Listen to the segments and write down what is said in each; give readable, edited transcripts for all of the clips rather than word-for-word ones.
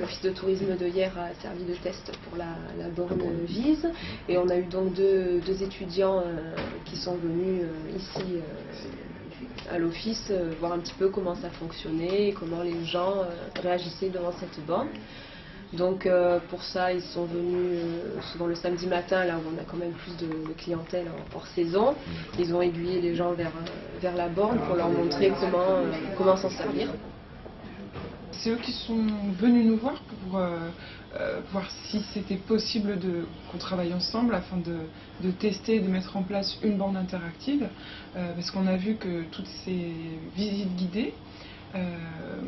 l'office de tourisme de Hyères a servi de test pour la borne Vise. Et on a eu donc deux étudiants qui sont venus ici à l'office voir un petit peu comment ça fonctionnait et comment les gens réagissaient devant cette borne. Donc pour ça, ils sont venus souvent le samedi matin, là où on a quand même plus de clientèle hors saison. Ils ont aiguillé les gens vers la borne pour leur montrer comment s'en servir. C'est eux qui sont venus nous voir pour voir si c'était possible qu'on travaille ensemble afin de tester et de mettre en place une borne interactive. Parce qu'on a vu que toutes ces visites guidées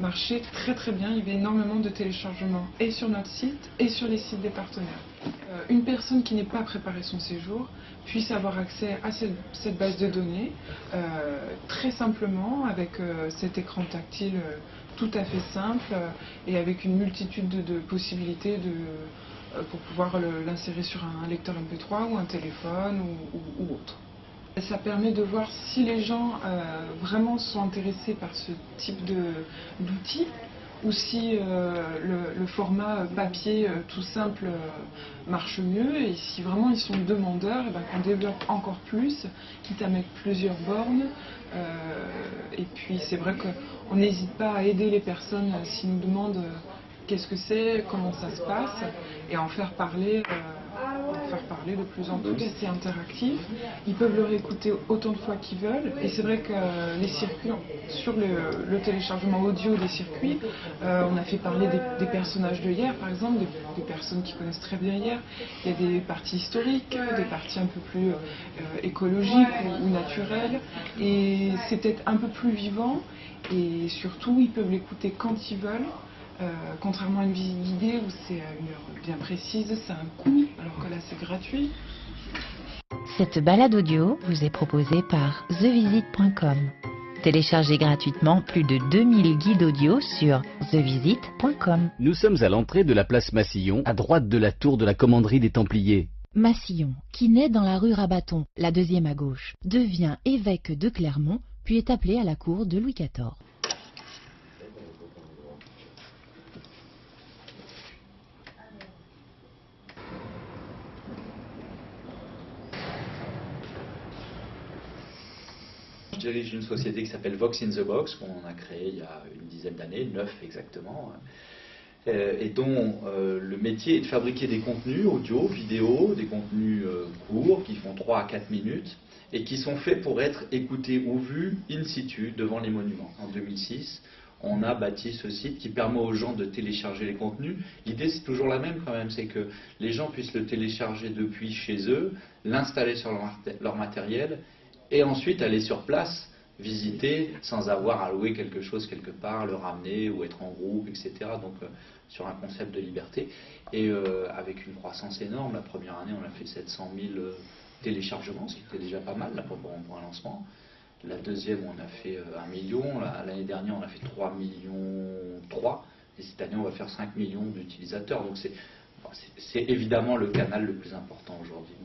marchait très très bien. Il y avait énormément de téléchargements et sur notre site et sur les sites des partenaires. Une personne qui n'est pas préparé son séjour puisse avoir accès à cette base de données très simplement avec cet écran tactile tout à fait simple et avec une multitude de possibilités pour pouvoir l'insérer sur un lecteur MP3 ou un téléphone ou autre. Ça permet de voir si les gens vraiment sont intéressés par ce type d'outils ou si le format papier tout simple marche mieux et si vraiment ils sont demandeurs, qu'on développe encore plus, quitte à mettre plusieurs bornes. Et puis c'est vrai qu'on n'hésite pas à aider les personnes s'ils nous demandent qu'est-ce que c'est, comment ça se passe et à en faire parler. De plus en plus. C'est interactif, ils peuvent le réécouter autant de fois qu'ils veulent et c'est vrai que les circuits, sur le téléchargement audio des circuits, on a fait parler des personnages de Hyères par exemple, des personnes qui connaissent très bien Hyères. Il y a des parties historiques, des parties un peu plus écologiques ou naturelles et c'est peut-être un peu plus vivant et surtout ils peuvent l'écouter quand ils veulent. Contrairement à une visite guidée où c'est à une heure bien précise, c'est un coût, alors que là c'est gratuit. Cette balade audio vous est proposée par thevisite.com. Téléchargez gratuitement plus de 2000 guides audio sur thevisite.com. Nous sommes à l'entrée de la place Massillon, à droite de la tour de la commanderie des Templiers. Massillon, qui naît dans la rue Rabaton, la deuxième à gauche, devient évêque de Clermont, puis est appelé à la cour de Louis XIV. Je dirige une société qui s'appelle Vox in the Box, qu'on a créée il y a une dizaine d'années, 9 exactement, et dont le métier est de fabriquer des contenus audio, vidéo, des contenus courts qui font 3 à 4 minutes et qui sont faits pour être écoutés ou vus in situ devant les monuments. En 2006, on a bâti ce site qui permet aux gens de télécharger les contenus. L'idée c'est toujours la même quand même, c'est que les gens puissent le télécharger depuis chez eux, l'installer sur leur matériel et ensuite aller sur place, visiter sans avoir à louer quelque chose quelque part, le ramener ou être en groupe, etc. Donc sur un concept de liberté. Et avec une croissance énorme, la première année on a fait 700 000 téléchargements, ce qui était déjà pas mal là, pour un lancement. La deuxième on a fait 1 million, l'année dernière on a fait 3,3 millions, et cette année on va faire 5 millions d'utilisateurs. Donc c'est évidemment le canal le plus important aujourd'hui.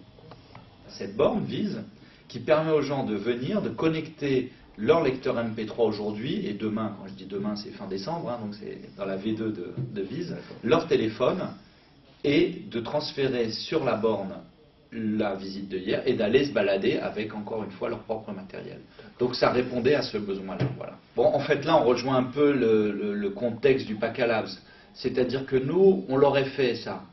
Cette borne Vise qui permet aux gens de venir, de connecter leur lecteur MP3 aujourd'hui, et demain, quand je dis demain c'est fin décembre, hein, donc c'est dans la V2 de Vise, leur téléphone, et de transférer sur la borne la visite de Hyères, et d'aller se balader avec encore une fois leur propre matériel. Donc ça répondait à ce besoin-là. Voilà. Bon, en fait là on rejoint un peu le contexte du PACA Labs, c'est-à-dire que nous, on l'aurait fait ça,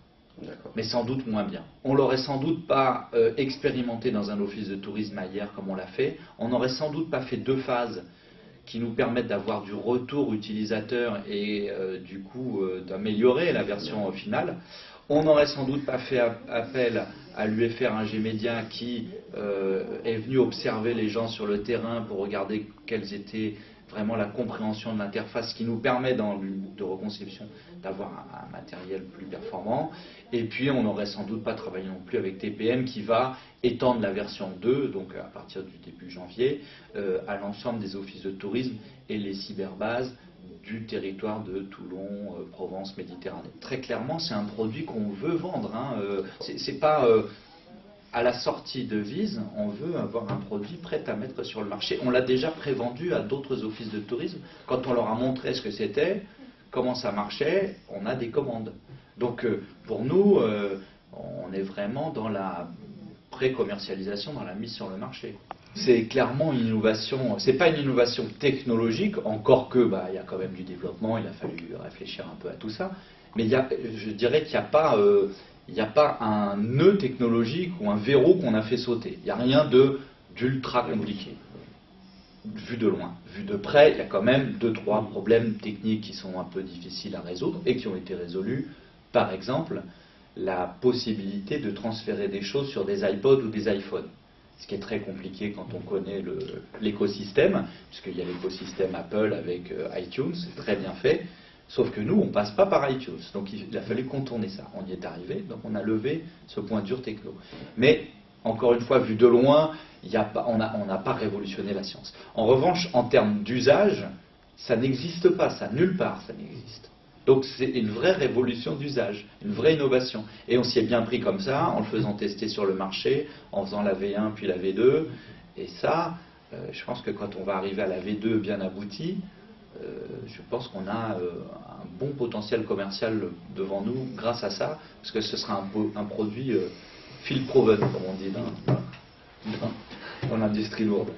mais sans doute moins bien. On l'aurait sans doute pas expérimenté dans un office de tourisme à Hyères comme on l'a fait. On n'aurait sans doute pas fait 2 phases qui nous permettent d'avoir du retour utilisateur et du coup d'améliorer la version finale. On n'aurait sans doute pas fait appel à l'UFR Ingé Média qui est venu observer les gens sur le terrain pour regarder quelles étaient vraiment la compréhension de l'interface qui nous permet dans de reconception d'avoir un matériel plus performant. Et puis on n'aurait sans doute pas travaillé non plus avec TPM qui va étendre la version 2, donc à partir du début janvier, à l'ensemble des offices de tourisme et les cyberbases du territoire de Toulon, Provence, Méditerranée. Très clairement, c'est un produit qu'on veut vendre. Hein. C'est pas à la sortie de Vise, on veut avoir un produit prêt à mettre sur le marché. On l'a déjà prévendu à d'autres offices de tourisme. Quand on leur a montré ce que c'était, comment ça marchait, on a des commandes. Donc pour nous, on est vraiment dans la pré-commercialisation, dans la mise sur le marché. C'est clairement une innovation, c'est pas une innovation technologique, encore que il y a quand même du développement, il a fallu réfléchir un peu à tout ça, mais je dirais qu'il n'y a pas un nœud technologique ou un verrou qu'on a fait sauter. Il n'y a rien d'ultra compliqué. Vu de loin. Vu de près, il y a quand même 2-3 problèmes techniques qui sont un peu difficiles à résoudre et qui ont été résolus. Par exemple, la possibilité de transférer des choses sur des iPods ou des iPhones. Ce qui est très compliqué quand on connaît l'écosystème, puisqu'il y a l'écosystème Apple avec iTunes, c'est très bien fait. Sauf que nous, on ne passe pas par iTunes. Donc il a fallu contourner ça. On y est arrivé, donc on a levé ce point dur techno. Mais, encore une fois, vu de loin, on n'a pas révolutionné la science. En revanche, en termes d'usage, ça n'existe pas, ça, nulle part ça n'existe. Donc c'est une vraie révolution d'usage, une vraie innovation. Et on s'y est bien pris comme ça, en le faisant tester sur le marché, en faisant la V1 puis la V2. Et ça, je pense que quand on va arriver à la V2 bien aboutie, je pense qu'on a un bon potentiel commercial devant nous grâce à ça, parce que ce sera un produit field proven, comme on dit dans l'industrie lourde.